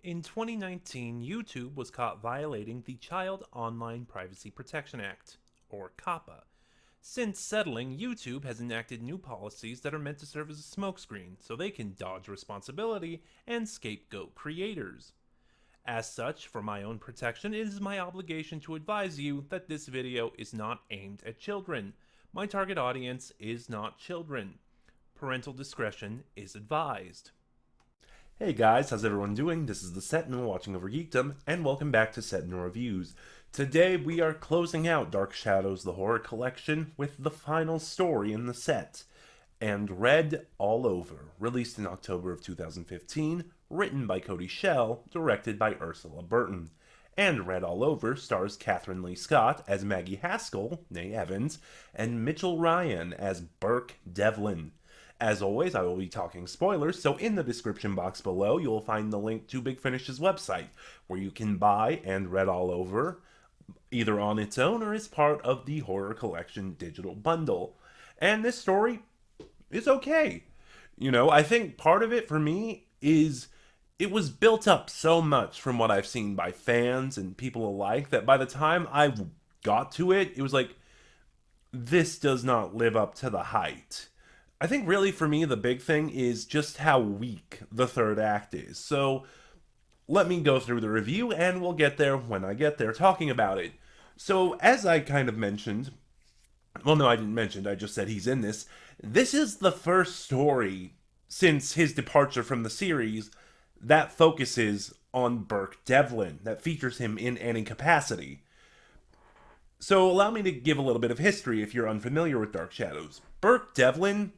In 2019, YouTube was caught violating the Child Online Privacy Protection Act, or COPPA. Since settling, YouTube has enacted new policies that are meant to serve as a smokescreen so they can dodge responsibility and scapegoat creators. As such, for my own protection, it is my obligation to advise you that this video is not aimed at children. My target audience is not children. Parental discretion is advised. Hey guys, how's everyone doing? This is the Sentinel watching over Geekdom, and welcome back to Sentinel Reviews. Today we are closing out Dark Shadows the Horror Collection with the final story in the set, and Read All Over, released in October of 2015, written by Cody Schell, directed by Ursula Burton. And Read All Over stars Catherine Lee Scott as Maggie Haskell, née Evans, and Mitchell Ryan as Burke Devlin. As always, I will be talking spoilers, so in the description box below, you'll find the link to Big Finish's website, where you can buy and Read All Over, either on its own or as part of the Horror Collection digital bundle. And this story is okay. I think part of it for me is it was built up so much from what I've seen by fans and people alike that by the time I got to it, it was like, this does not live up to the height. I think really for me the big thing is just how weak the third act is. So let me go through the review and we'll get there when I get there talking about it. So as I kind of mentioned, well no I didn't mention, I just said he's in this. This is the first story since his departure from the series that focuses on Burke Devlin, that features him in any capacity. So allow me to give a little bit of history if you're unfamiliar with Dark Shadows. Burke Devlin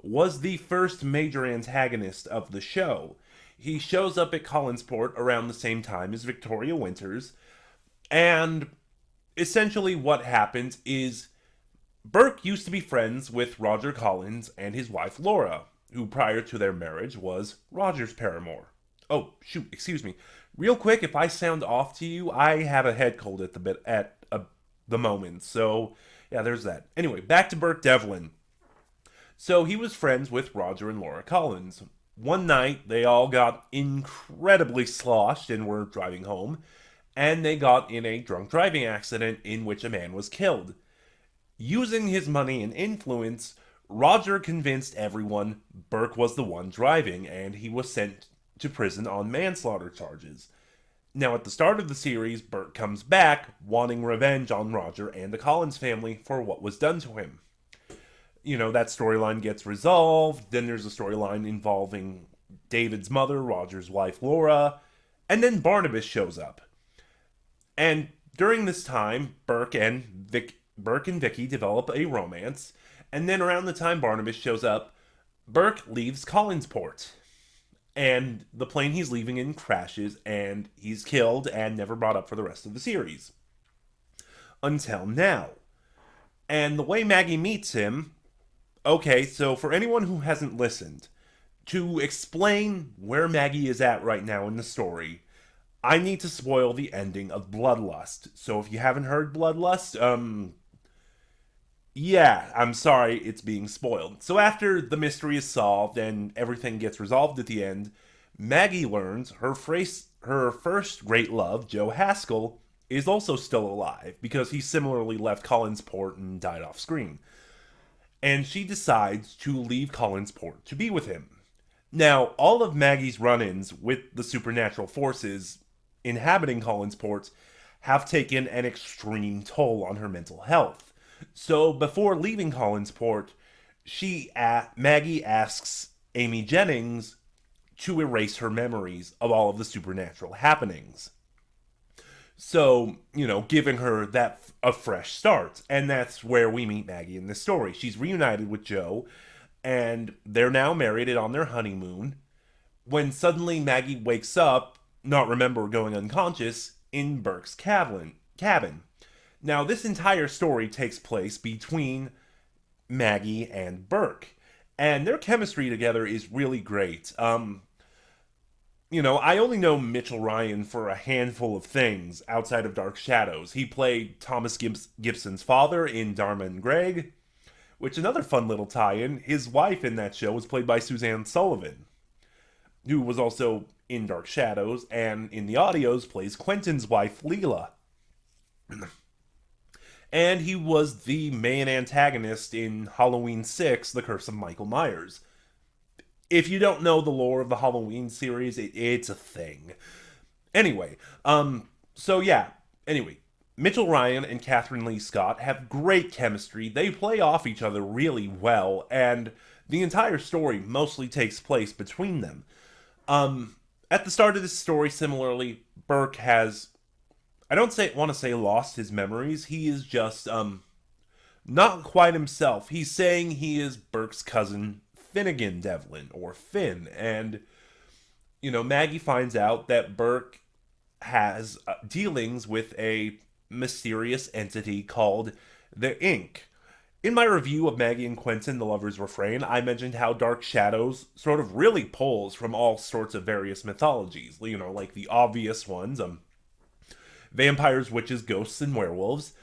was the first major antagonist of the show. He shows up at Collinsport around the same time as Victoria Winters, and essentially what happens is Burke used to be friends with Roger Collins and his wife Laura, who prior to their marriage was Roger's paramour. Oh, shoot, excuse me. Real quick, if I sound off to you, I have a head cold at the moment, so yeah, there's that. Anyway, back to Burke Devlin. So he was friends with Roger and Laura Collins. One night, they all got incredibly sloshed and were driving home, and they got in a drunk driving accident in which a man was killed. Using his money and influence, Roger convinced everyone Burke was the one driving, and he was sent to prison on manslaughter charges. Now, at the start of the series, Burke comes back, wanting revenge on Roger and the Collins family for what was done to him. That storyline gets resolved. Then there's a storyline involving David's mother, Roger's wife, Laura. And then Barnabas shows up. And during this time, Burke and Vicky develop a romance. And then around the time Barnabas shows up, Burke leaves Collinsport. And the plane he's leaving in crashes, and he's killed and never brought up for the rest of the series. Until now. And the way Maggie meets him... Okay, so for anyone who hasn't listened, to explain where Maggie is at right now in the story, I need to spoil the ending of Bloodlust. So if you haven't heard Bloodlust, yeah, I'm sorry it's being spoiled. So after the mystery is solved and everything gets resolved at the end, Maggie learns her first great love, Joe Haskell, is also still alive because he similarly left Collinsport and died off screen. And she decides to leave Collinsport to be with him. Now, all of Maggie's run-ins with the supernatural forces inhabiting Collinsport have taken an extreme toll on her mental health. So, before leaving Collinsport, Maggie asks Amy Jennings to erase her memories of all of the supernatural happenings. So, giving her a fresh start. And that's where we meet Maggie in this story. She's reunited with Joe, and they're now married and on their honeymoon, when suddenly Maggie wakes up, not remember going unconscious, in Burke's cabin. Now, this entire story takes place between Maggie and Burke, and their chemistry together is really great. I only know Mitchell Ryan for a handful of things outside of Dark Shadows. He played Thomas Gibson's father in Dharma and Greg, which another fun little tie-in. His wife in that show was played by Suzanne Sullivan, who was also in Dark Shadows, and in the audios plays Quentin's wife, Leela. And he was the main antagonist in Halloween 6, The Curse of Michael Myers. If you don't know the lore of the Halloween series, it's a thing. Anyway, so yeah, anyway, Mitchell Ryan and Catherine Lee Scott have great chemistry. They play off each other really well, and the entire story mostly takes place between them. At the start of this story, similarly, Burke has, I don't want to say lost his memories. He is just not quite himself. He's saying he is Burke's cousin Finnegan Devlin, or Finn, and Maggie finds out that Burke has dealings with a mysterious entity called the Ink. In my review of Maggie and Quentin, The Lover's Refrain, I mentioned how Dark Shadows sort of really pulls from all sorts of various mythologies, like the obvious ones, vampires, witches, ghosts, and werewolves.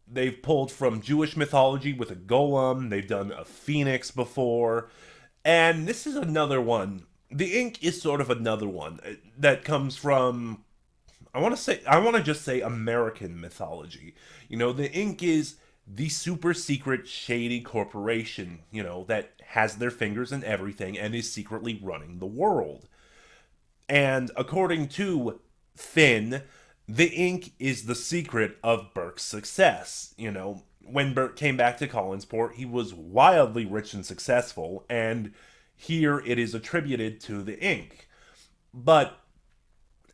They've pulled from Jewish mythology with a golem, they've done a phoenix before, and this is another one. The Ink is sort of another one that comes from, I want to just say American mythology. The Ink is the super secret shady corporation, that has their fingers in everything and is secretly running the world. And according to Finn, the Ink is the secret of Burke's success. When Burke came back to Collinsport, he was wildly rich and successful, and here it is attributed to the Ink.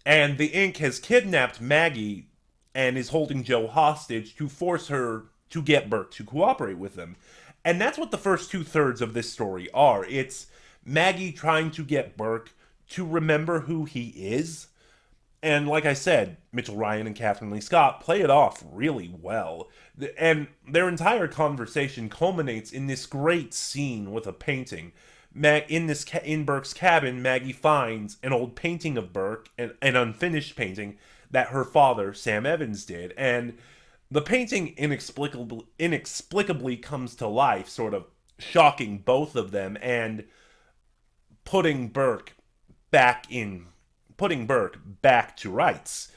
And the Ink has kidnapped Maggie and is holding Joe hostage to force her to get Burke to cooperate with them. And that's what the first 2/3 of this story are. It's Maggie trying to get Burke to remember who he is. And like I said, Mitchell Ryan and Catherine Lee Scott play it off really well. And their entire conversation culminates in this great scene with a painting. In Burke's cabin, Maggie finds an old painting of Burke, an unfinished painting that her father, Sam Evans, did. And the painting inexplicably comes to life, sort of shocking both of them and putting Burke back to rights.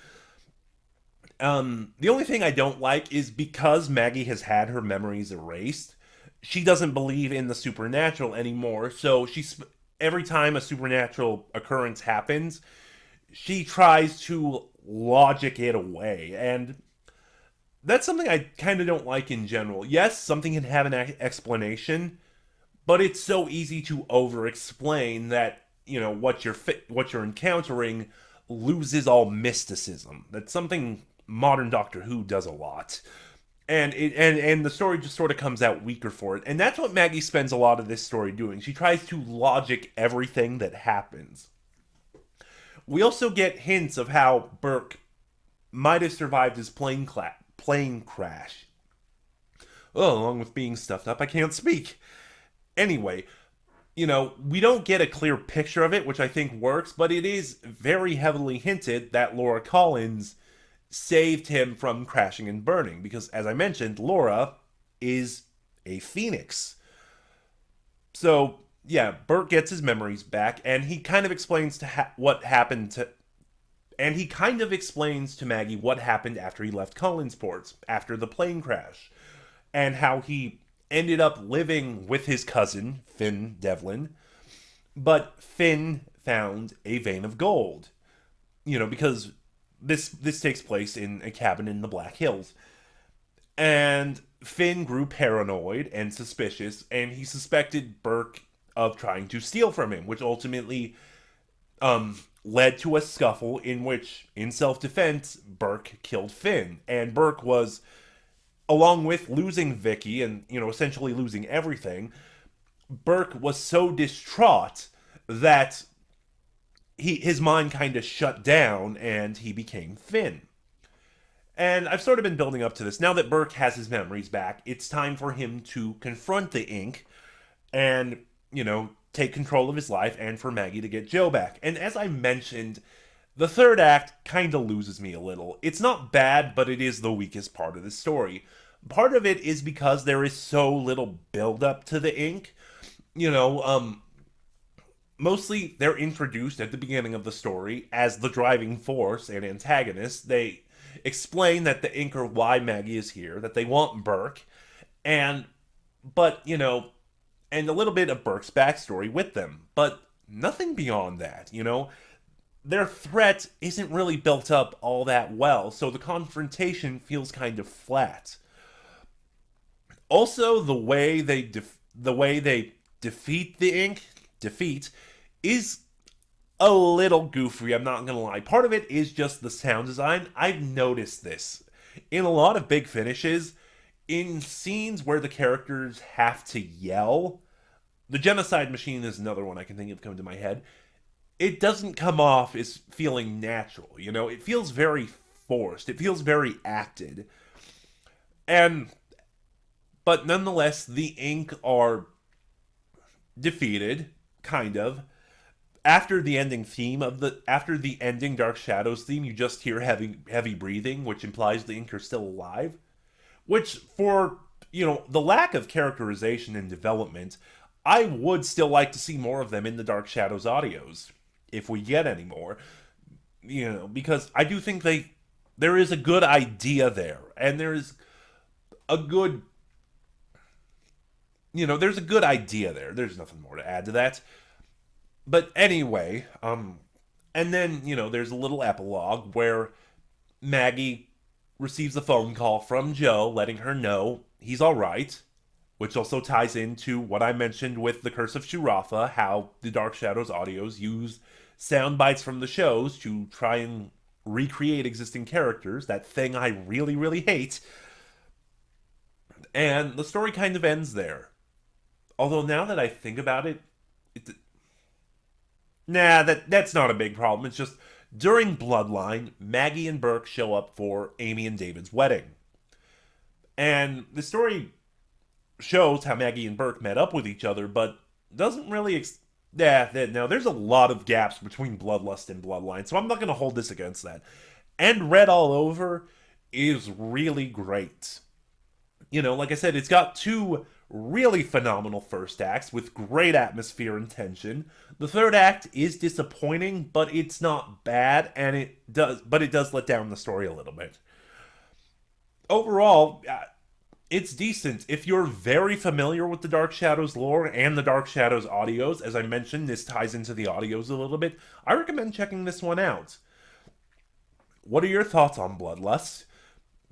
The only thing I don't like is because Maggie has had her memories erased, she doesn't believe in the supernatural anymore. So every time a supernatural occurrence happens, she tries to logic it away. And that's something I kind of don't like in general. Yes, something can have an explanation, but it's so easy to over-explain that what you're encountering loses all mysticism. That's something modern Doctor Who does a lot, and the story just sort of comes out weaker for it. And that's what Maggie spends a lot of this story doing. She tries to logic everything that happens. We also get hints of how Burke might have survived his plane crash. Oh, along with being stuffed up, I can't speak. Anyway, we don't get a clear picture of it, which I think works, but it is very heavily hinted that Laura Collins saved him from crashing and burning, because, as I mentioned, Laura is a phoenix. So, yeah, Burke gets his memories back, and he kind of explains what happened to... And he kind of explains to Maggie what happened after he left Collinsport, after the plane crash, and how he ended up living with his cousin, Finn Devlin, but Finn found a vein of gold. Because this takes place in a cabin in the Black Hills. And Finn grew paranoid and suspicious, and he suspected Burke of trying to steal from him, which ultimately led to a scuffle in which, in self-defense, Burke killed Finn. And Burke was, along with losing Vicky and, essentially losing everything, Burke was so distraught that his mind kind of shut down and he became Finn. And I've sort of been building up to this. Now that Burke has his memories back, it's time for him to confront the Ink and, take control of his life, and for Maggie to get Joe back. And as I mentioned, the third act kind of loses me a little. It's not bad, but it is the weakest part of the story. Part of it is because there is so little build-up to the Ink. mostly they're introduced at the beginning of the story as the driving force and antagonist. They explain that the inker why Maggie is here, that they want Burke, and but and a little bit of Burke's backstory with them, but nothing beyond that. Their threat isn't really built up all that well, so the confrontation feels kind of flat. Also, the way they defeat the defeat is a little goofy, I'm not gonna lie. Part of it is just the sound design. I've noticed this in a lot of big finishes, in scenes where the characters have to yell. The Genocide Machine is another one I can think of coming to my head. It doesn't come off as feeling natural. It feels very forced. It feels very acted. And but nonetheless, the Ink are defeated, kind of. After the ending Dark Shadows theme, you just hear heavy breathing, which implies the Ink are still alive. Which, for the lack of characterization and development, I would still like to see more of them in the Dark Shadows audios, if we get any more. Because I do think there is a good idea there, and there's a good there's a good idea there. There's nothing more to add to that. But anyway, and then, there's a little epilogue where Maggie receives a phone call from Joe letting her know he's alright, which also ties into what I mentioned with the Curse of Shirafa, how the Dark Shadows audios use sound bites from the shows to try and recreate existing characters, that thing I really, really hate. And the story kind of ends there. Although now that I think about it, that's not a big problem. It's just during Bloodline, Maggie and Burke show up for Amy and David's wedding. And the story shows how Maggie and Burke met up with each other, but doesn't really no, there's a lot of gaps between Bloodlust and Bloodline, so I'm not going to hold this against that. And Red All Over is really great. Like I said, it's got two really phenomenal first acts with great atmosphere and tension. The third act is disappointing, but it's not bad, and it does let down the story a little bit. Overall, it's decent. If you're very familiar with the Dark Shadows lore and the Dark Shadows audios, as I mentioned, this ties into the audios a little bit, I recommend checking this one out. What are your thoughts on Bloodlust?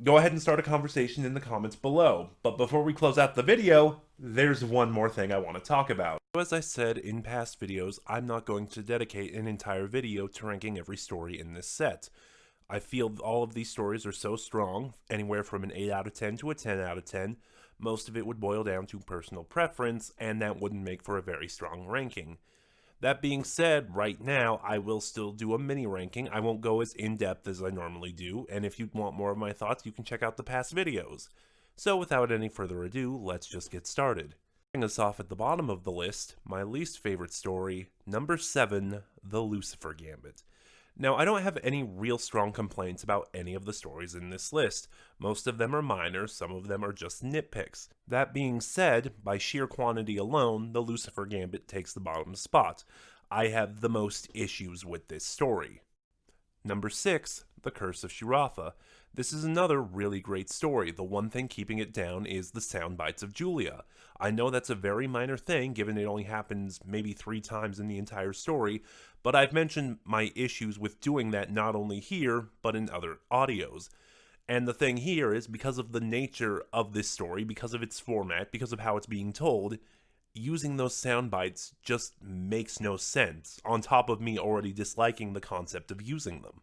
Go ahead and start a conversation in the comments below. But before we close out the video, there's one more thing I want to talk about. As I said in past videos, I'm not going to dedicate an entire video to ranking every story in this set. I feel all of these stories are so strong, anywhere from an 8 out of 10 to a 10 out of 10, most of it would boil down to personal preference, and that wouldn't make for a very strong ranking. That being said, right now, I will still do a mini ranking. I won't go as in-depth as I normally do, and if you want more of my thoughts, you can check out the past videos. So without any further ado, let's just get started. Starting us off at the bottom of the list, my least favorite story, number 7, The Lucifer Gambit. Now, I don't have any real strong complaints about any of the stories in this list. Most of them are minor, some of them are just nitpicks. That being said, by sheer quantity alone, the Lucifer Gambit takes the bottom spot. I have the most issues with this story. Number 6, The Curse of Shirafa. This is another really great story. The one thing keeping it down is the sound bites of Julia. I know that's a very minor thing, given it only happens maybe 3 times in the entire story, but I've mentioned my issues with doing that not only here, but in other audios. And the thing here is, because of the nature of this story, because of its format, because of how it's being told, using those sound bites just makes no sense, on top of me already disliking the concept of using them.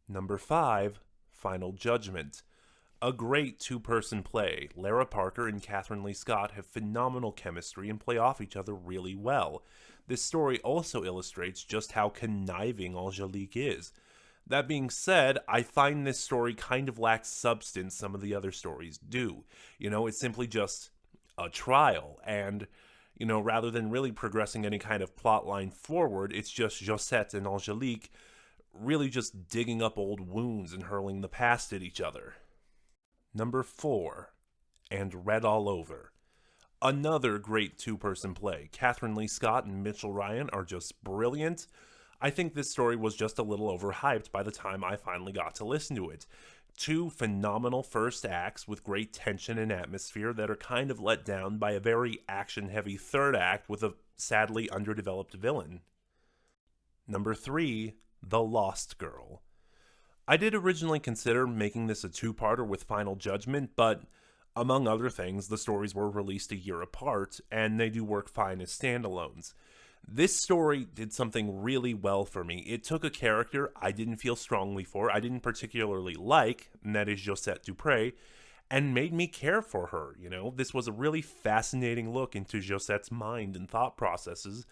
Number 5, Final Judgment. A great two-person play. Lara Parker and Catherine Lee Scott have phenomenal chemistry and play off each other really well. This story also illustrates just how conniving Angelique is. That being said, I find this story kind of lacks substance some of the other stories do. It's simply just a trial, and, rather than really progressing any kind of plot line forward, it's just Josette and Angelique really just digging up old wounds and hurling the past at each other. Number 4, And Red All Over. Another great two-person play. Catherine Lee Scott and Mitchell Ryan are just brilliant. I think this story was just a little overhyped by the time I finally got to listen to it. Two phenomenal first acts with great tension and atmosphere that are kind of let down by a very action-heavy third act with a sadly underdeveloped villain. Number 3, The Lost Girl. I did originally consider making this a two-parter with Final Judgment, but among other things, the stories were released a year apart, and they do work fine as standalones. This story did something really well for me. It took a character I didn't feel strongly for, I didn't particularly like, and that is Josette Dupre, and made me care for her, you know? This was a really fascinating look into Josette's mind and thought processes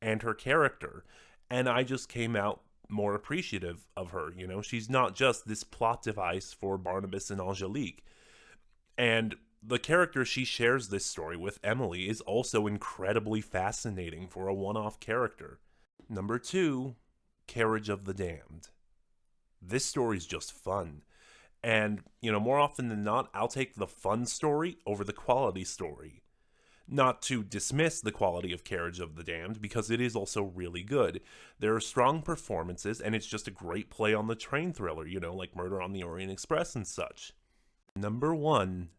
and her character, and I just came out more appreciative of her, you know? She's not just this plot device for Barnabas and Angelique. And the character she shares this story with, Emily, is also incredibly fascinating for a one-off character. Number 2, Carriage of the Damned. This story's just fun. And, you know, more often than not, I'll take the fun story over the quality story. Not to dismiss the quality of Carriage of the Damned, because it is also really good. There are strong performances, and it's just a great play on the train thriller, you know, like Murder on the Orient Express and such. Number 1,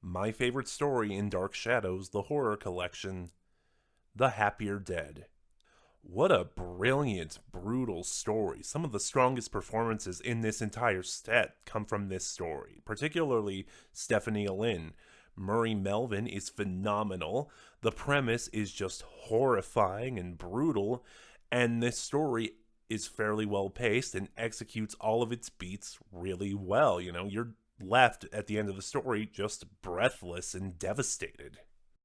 my favorite story in Dark Shadows, the horror collection, The Happier Dead. What a brilliant, brutal story. Some of the strongest performances in this entire set come from this story, particularly Stephanie Lynn. Murray Melvin is phenomenal. The premise is just horrifying and brutal, and this story is fairly well paced and executes all of its beats really well. You know, you're left at the end of the story just breathless and devastated.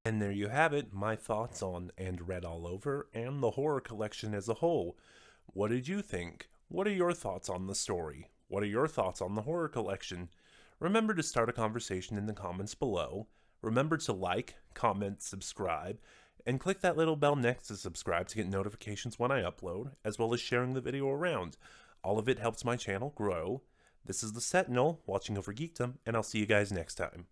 And there you have it, my thoughts on And Read All Over and the horror collection as a whole. What did you think? What are your thoughts on the story? What are your thoughts on the horror collection? Remember to start a conversation in the comments below. Remember to like, comment, subscribe, and click that little bell next to subscribe to get notifications when I upload, as well as sharing the video around. All of it helps my channel grow. This is the Sentinel, watching over Geekdom, and I'll see you guys next time.